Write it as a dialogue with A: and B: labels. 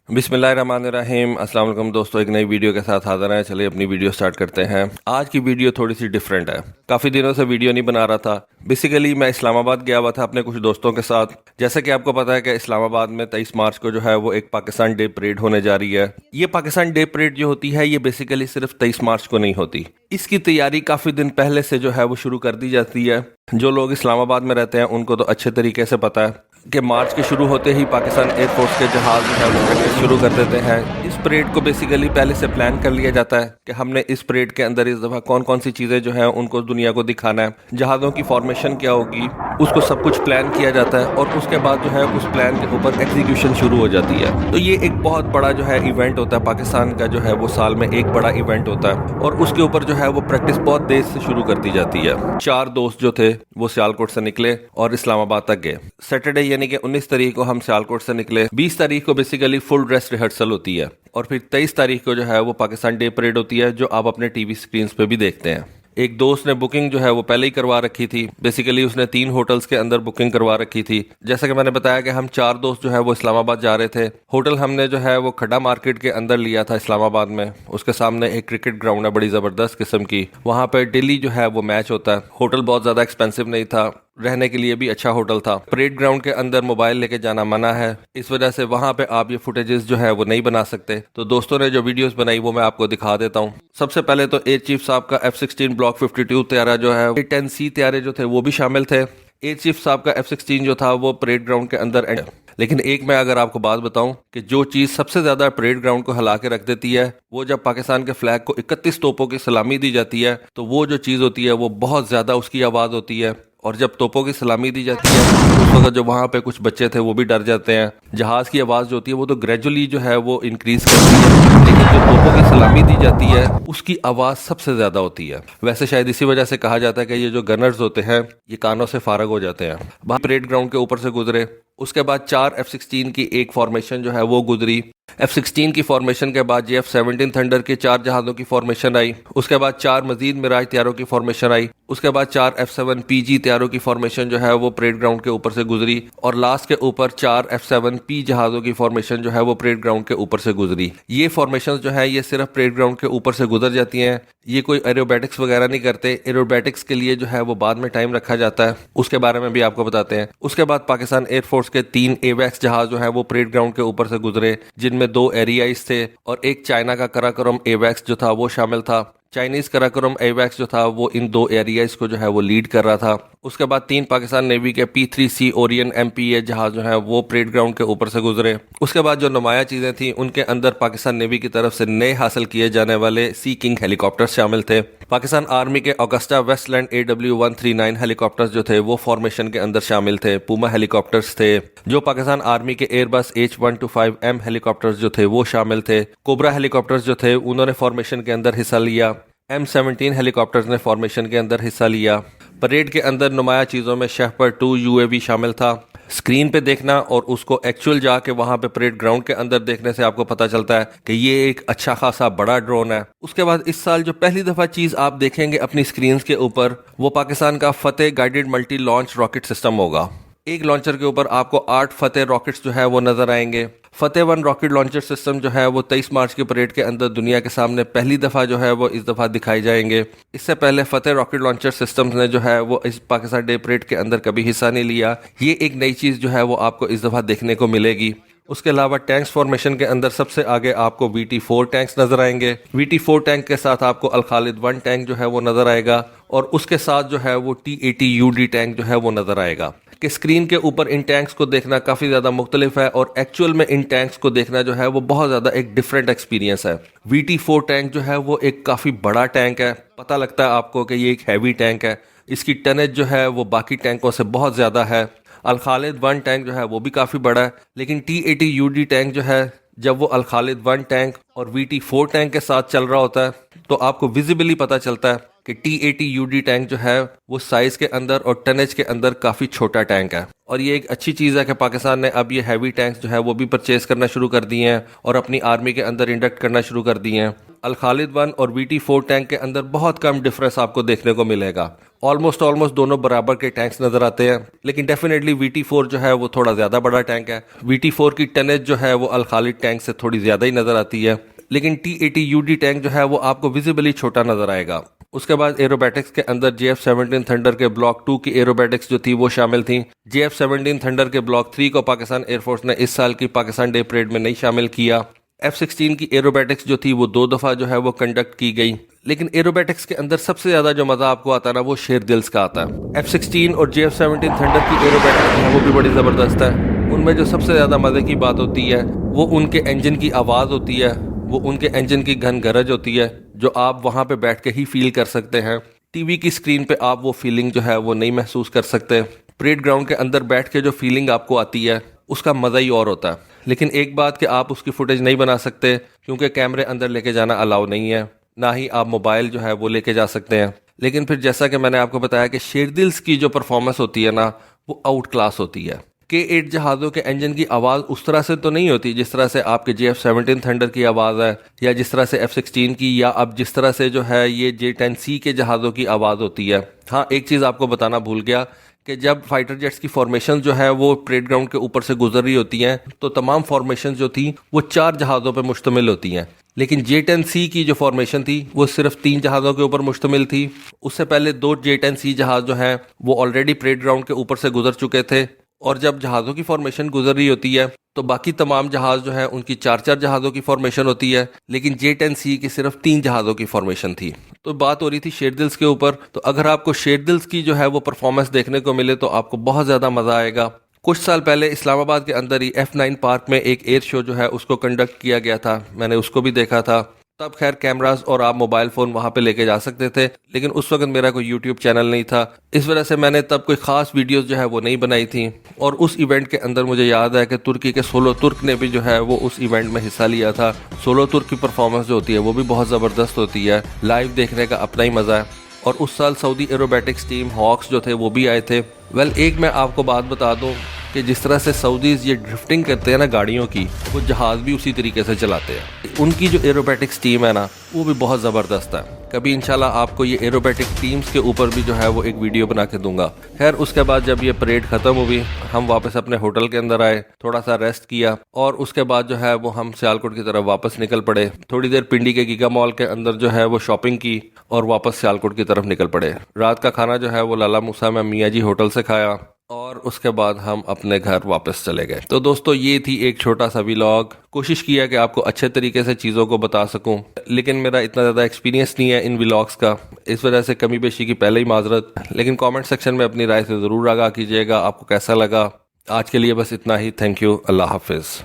A: बिस्मिल्लाहिर्रहमानिर्रहीम। अस्सलाम वालेकुम दोस्तों, एक नई वीडियो के साथ हाजिर हैं। चलिए अपनी वीडियो स्टार्ट करते हैं। आज की वीडियो थोड़ी सी डिफरेंट है। काफ़ी दिनों से वीडियो नहीं बना रहा था। बेसिकली मैं इस्लामाबाद गया हुआ था अपने कुछ दोस्तों के साथ। जैसे कि आपको पता है कि इस्लामाबाद में 23 मार्च को जो है वो एक पाकिस्तान डे परेड होने जा रही है। ये पाकिस्तान डे परेड जो होती है ये बेसिकली सिर्फ 23 मार्च को नहीं होती। इसकी तैयारी काफ़ी दिन पहले से जो है वो शुरू कर दी जाती है। जो लोग इस्लामाबाद में रहते हैं उनको तो अच्छे तरीके से पता है कि मार्च के शुरू होते ही पाकिस्तान एयरफोर्स के जहाज जो है वो प्रैक्टिस शुरू कर देते हैं। इस परेड को बेसिकली पहले से प्लान कर लिया जाता है कि हमने इस परेड के अंदर इस दफ़ा कौन कौन सी चीज़ें जो है उनको दुनिया को दिखाना है, जहाज़ों की फॉर्मेशन क्या होगी, उसको सब कुछ प्लान किया जाता है और उसके बाद जो है उस प्लान के ऊपर एग्जीक्यूशन शुरू हो जाती है। तो ये एक बहुत बड़ा जो है इवेंट होता है पाकिस्तान का, जो है वो साल में एक बड़ा इवेंट होता है और उसके ऊपर जो है वो प्रैक्टिस बहुत देर से शुरू कर दी जाती है। 4 दोस्त जो थे वो सियालकोट से निकले और इस्लामाबाद तक गए। सैटरडे यानी कि 19 तारीख को हम सियालकोट से निकले। 20 तारीख को बेसिकली फुल ड्रेस रिहर्सल होती है और फिर 23 तारीख को जो है वो पाकिस्तान डे परेड होती है, जो आप अपने टीवी स्क्रीन पे भी देखते हैं। एक दोस्त ने बुकिंग जो है वो पहले ही करवा रखी थी। बेसिकली उसने 3 होटल्स के अंदर बुकिंग करवा रखी थी। जैसा कि मैंने बताया कि हम 4 दोस्त जो है वो इस्लामाबाद जा रहे थे। होटल हमने जो है वो खड्डा मार्केट के अंदर लिया था इस्लामाबाद में। उसके सामने एक क्रिकेट ग्राउंड है बड़ी ज़बरदस्त किस्म की, वहाँ पे डेली जो है वो मैच होता है। होटल बहुत ज़्यादा एक्सपेंसिव नहीं था, रहने के लिए भी अच्छा होटल था। परेड ग्राउंड के अंदर मोबाइल लेके जाना मना है, इस वजह से वहां पे आप ये फुटेजेस जो है वो नहीं बना सकते। तो दोस्तों ने जो वीडियोस बनाई वो मैं आपको दिखा देता हूँ। सबसे पहले तो एयर चीफ साहब का F-16 ब्लॉक 52 तैयारा जो है, A-10C तैयारे जो थे वो भी शामिल थे। एयर चीफ साहब का F-16 जो था वो परेड ग्राउंड के अंदर। लेकिन एक मैं अगर आपको बात बताऊं कि जो चीज़ सबसे ज़्यादा परेड ग्राउंड को हिला के रख देती है, वो जब पाकिस्तान के फ्लैग को 31 तोपों की सलामी दी जाती है, तो वो जो चीज़ होती है वो बहुत ज़्यादा उसकी आवाज़ होती है। और जब तोपों की सलामी दी जाती है उस वक्त जो वहाँ पे कुछ बच्चे थे वो भी डर जाते हैं। जहाज़ की आवाज़ जो होती है वो तो ग्रेजुअली जो है वो इंक्रीज करती है, लेकिन जो तोपों की सलामी दी जाती है उसकी आवाज़ सबसे ज़्यादा होती है। वैसे शायद इसी वजह से कहा जाता है कि ये जो गनर्स होते हैं ये कानों से फारग हो जाते हैं। बाहर परेड ग्राउंड के ऊपर से गुजरे, उसके बाद 4 F-16 की एक फॉर्मेशन जो है वो गुजरी। F-16 की फॉर्मेशन के बाद F-17 थंडर के 4 जहाज़ों की फॉर्मेशन आई। उसके बाद 4 मजीद मिराज तैयारों की फॉर्मेशन आई। उसके बाद 4 F-7PG तैयारों की फॉर्मेशन जो है वो परेड ग्राउंड के ऊपर से गुजरी और लास्ट के ऊपर 4 F-7P जहाज़ों की फॉर्मेशन जो है वो परेड ग्राउंड के ऊपर से गुजरी। ये फॉर्मेशन जो है ये सिर्फ परेड ग्राउंड के ऊपर से गुजर जाती हैं। ये कोई एरोबैटिक्स वगैरह नहीं करते। एरोबैटिक्स के लिए जो है वो बाद में टाइम रखा जाता है, उसके बारे में भी आपको बताते हैं। उसके बाद पाकिस्तान एयरफोर्स के 3 AWACS जहाज जो है वो परेड ग्राउंड के ऊपर से गुजरे, जिनमें 2 एरियाइज थे और एक चाइना का कराकोरम AWACS जो था वो शामिल था। चाइनीज कराकोरम AWACS जो था वो इन 2 एरियाज को जो है वो लीड कर रहा था। उसके बाद 3 पाकिस्तान नेवी के P-3C ओरियन MPA जहाज जो है वो परेड ग्राउंड के ऊपर से गुजरे। उसके बाद जो नुमाया चीजें थी उनके अंदर पाकिस्तान नेवी की तरफ से नए हासिल किए जाने वाले सी किंग हेलीकॉप्टर शामिल थे। पाकिस्तान आर्मी के ऑगस्टा वेस्टलैंड AW139 हेलीकॉप्टर्स जो थे वो फॉर्मेशन के अंदर शामिल थे। पूमा हेलीकॉप्टर्स थे। जो पाकिस्तान आर्मी के एयरबस H-125M हेलीकॉप्टर्स जो थे वो शामिल थे। कोबरा हेलीकॉप्टर्स जो थे उन्होंने फॉर्मेशन के अंदर हिस्सा लिया। M-17 हेलीकॉप्टर्स ने फॉर्मेशन के अंदर हिस्सा लिया। परेड के अंदर नुमाया चीज़ों में शेफर्ड 2 UAV शामिल था। स्क्रीन पे देखना और उसको एक्चुअल जाके वहां पे परेड ग्राउंड के अंदर देखने से आपको पता चलता है कि ये एक अच्छा खासा बड़ा ड्रोन है। उसके बाद इस साल जो पहली दफ़ा चीज़ आप देखेंगे अपनी स्क्रीन के ऊपर वो पाकिस्तान का Fateh guided multi launch rocket system होगा। एक लॉन्चर के ऊपर आपको 8 फतेह रॉकेट्स जो है वो नजर आएंगे। फतेह 1 रॉकेट लॉन्चर सिस्टम जो है वो 23 मार्च की परेड के अंदर दुनिया के सामने पहली दफ़ा जो है वो इस दफ़ा दिखाई जाएंगे। इससे पहले फतेह रॉकेट लॉन्चर सिस्टम्स ने जो है वो इस पाकिस्तान डे परेड के अंदर कभी हिस्सा नहीं लिया। ये एक नई चीज़ जो है वो आपको इस दफ़ा देखने को मिलेगी। उसके अलावा टैंक्स फॉर्मेशन के अंदर सबसे आगे आपको VT-4 टैंक्स नजर आएंगे। VT-4 टैंक के साथ आपको अल खालिद 1 टैंक जो है वो नजर आएगा और उसके साथ जो है वो T-80 UD टैंक जो है वो नजर आएगा। कि स्क्रीन के ऊपर इन टैंक्स को देखना काफ़ी ज़्यादा मुख्तलिफ है और एक्चुअल में इन टैंक्स को देखना जो है वो बहुत ज़्यादा एक डिफरेंट एक्सपीरियंस है। VT-4 टैंक जो है वो एक काफ़ी बड़ा टैंक है। पता लगता है आपको कि ये एक हैवी टैंक है। इसकी टनेज जो है वो बाकी टैंकों से बहुत ज़्यादा है। अल खालिद 1 टैंक जो है वो भी काफ़ी बड़ा है, लेकिन T-80 UD टैंक जो है जब वो अल खालिद 1 टैंक और VT-4 टैंक के साथ चल रहा होता है तो आपको विजिबली पता चलता है कि T-80 UD टैंक जो है वो साइज के अंदर और टनेज के अंदर काफ़ी छोटा टैंक है। और ये एक अच्छी चीज़ है कि पाकिस्तान ने अब ये हैवी टैंक्स जो है वो भी परचेज करना शुरू कर दिए हैं और अपनी आर्मी के अंदर इंडक्ट करना शुरू कर दिए हैं। अल खालिद 1 और VT4 टैंक के अंदर बहुत कम डिफरेंस आपको देखने को मिलेगा। ऑलमोस्ट दोनों बराबर के टैंक्स नजर आते हैं, लेकिन डेफिनेटली VT4 जो है वो थोड़ा ज्यादा बड़ा टैंक है। VT4 की टनेज जो है वो अल खालिद टैंक से थोड़ी ज्यादा ही नजर आती है, लेकिन T80 UD टैंक जो है वो आपको विजिबली छोटा नजर आएगा। उसके बाद एरोबैटिक्स के अंदर JF-17 थंडर के ब्लॉक 2 की एरोबैटिक्स जो थी वो शामिल थी। JF-17 थंडर के ब्लॉक 3 को पाकिस्तान एयरफोर्स ने इस साल की पाकिस्तान डे परेड में नहीं शामिल किया। F-16 की एरोबैटिक्स जो थी वो 2 दफा जो है वो कंडक्ट की गई, लेकिन एरोबैटिक्स के अंदर सबसे ज्यादा जो मजा आपको आता है ना वो शेर दिल्स का आता है। F-16 और JF-17 थंडर की एरोबैटिक्स है वो भी बड़ी जबरदस्त है। उनमें जो सबसे ज्यादा मजे की बात होती है वो उनके इंजन की आवाज होती है, वो उनके इंजन की घन गरज होती है जो आप वहां पे बैठ के ही फील कर सकते हैं। टीवी की स्क्रीन पे आप वो फीलिंग जो है वो नहीं महसूस कर सकते। परेड ग्राउंड के अंदर बैठ के जो फीलिंग आपको आती है उसका मजा ही और होता है। लेकिन एक बात कि आप उसकी फुटेज नहीं बना सकते क्योंकि कैमरे अंदर लेके जाना अलाउ नहीं है, ना ही आप मोबाइल जो है वो लेके जा सकते हैं। लेकिन फिर जैसा कि मैंने आपको बताया कि शेरदिल्स की जो परफॉर्मेंस होती है ना वो आउट क्लास होती है। K8 जहाज़ों के इंजन की आवाज़ उस तरह से तो नहीं होती जिस तरह से आपके JF-17 थंडर की आवाज़ है, या जिस तरह से F-16 की, या अब जिस तरह से जो है ये J-10C के जहाज़ों की आवाज़ होती है। हाँ, एक चीज़ आपको बताना भूल गया कि जब फाइटर जेट्स की फॉर्मेशन जो है वो परेड ग्राउंड के ऊपर से गुजर रही होती हैं तो तमाम फॉर्मेशन जो थी वो 4 जहाज़ों पर मुश्तमिल होती हैं, लेकिन J-10C की जो फॉर्मेशन थी वो सिर्फ 3 जहाज़ों के ऊपर मुश्तमिल थी। उससे पहले 2 J-10C जहाज़ जो हैं वो ऑलरेडी परेड ग्राउंड के ऊपर से गुजर चुके थे, और जब जहाज़ों की फॉर्मेशन गुजर रही होती है तो बाकी तमाम जहाज़ जो है उनकी 4-4 जहाज़ों की फॉर्मेशन होती है, लेकिन J-10C की सिर्फ 3 जहाज़ों की फॉर्मेशन थी। तो बात हो रही थी शेरदिल्स के ऊपर, तो अगर आपको शेरदिल्स की जो है वो परफॉर्मेंस देखने को मिले तो आपको बहुत ज़्यादा मज़ा आएगा। कुछ साल पहले इस्लामाबाद के अंदर ही F9 पार्क में एक एयर शो जो है उसको कंडक्ट किया गया था, मैंने उसको भी देखा था। तब खैर कैमरास और आप मोबाइल फ़ोन वहाँ पे लेके जा सकते थे, लेकिन उस वक्त मेरा कोई यूट्यूब चैनल नहीं था, इस वजह से मैंने तब कोई ख़ास वीडियोस जो है वो नहीं बनाई थी। और उस इवेंट के अंदर मुझे याद है कि तुर्की के सोलो तुर्क ने भी जो है वो उस इवेंट में हिस्सा लिया था। सोलो तुर्क की परफॉर्मेंस जो होती है वो भी बहुत ज़बरदस्त होती है, लाइव देखने का अपना ही मज़ा है। और उस साल सऊदी एरोबैटिक्स टीम हॉक्स जो थे वो भी आए थे। एक मैं आपको बात बता दूँ कि जिस तरह से सऊदीज़ ये ड्रिफ्टिंग करते हैं ना गाड़ियों की, वो जहाज़ भी उसी तरीके से चलाते हैं। उनकी जो एरोबैटिक्स टीम है ना वो भी बहुत ज़बरदस्त है। कभी इंशाल्लाह आपको ये एरोबैटिक टीम्स के ऊपर भी जो है वो एक वीडियो बना के दूंगा। खैर उसके बाद जब ये परेड ख़त्म हुई हम वापस अपने होटल के अंदर आए, थोड़ा सा रेस्ट किया, और उसके बाद जो है वो हम सियालकोट की तरफ वापस निकल पड़े। थोड़ी देर पिंडी के गीगा मॉल के अंदर जो है वो शॉपिंग की और वापस सियालकोट की तरफ निकल पड़े। रात का खाना जो है वो लाला मूसा में मियाँ जी होटल से खाया और उसके बाद हम अपने घर वापस चले गए। तो दोस्तों ये थी एक छोटा सा व्लॉग। कोशिश किया कि आपको अच्छे तरीके से चीज़ों को बता सकूं, लेकिन मेरा इतना ज़्यादा एक्सपीरियंस नहीं है इन व्लॉग्स का, इस वजह से कमी बेशी की पहले ही माजरत। लेकिन कमेंट सेक्शन में अपनी राय से ज़रूर आगाह कीजिएगा आपको कैसा लगा। आज के लिए बस इतना ही। Thank you. अल्लाह हाफिज़।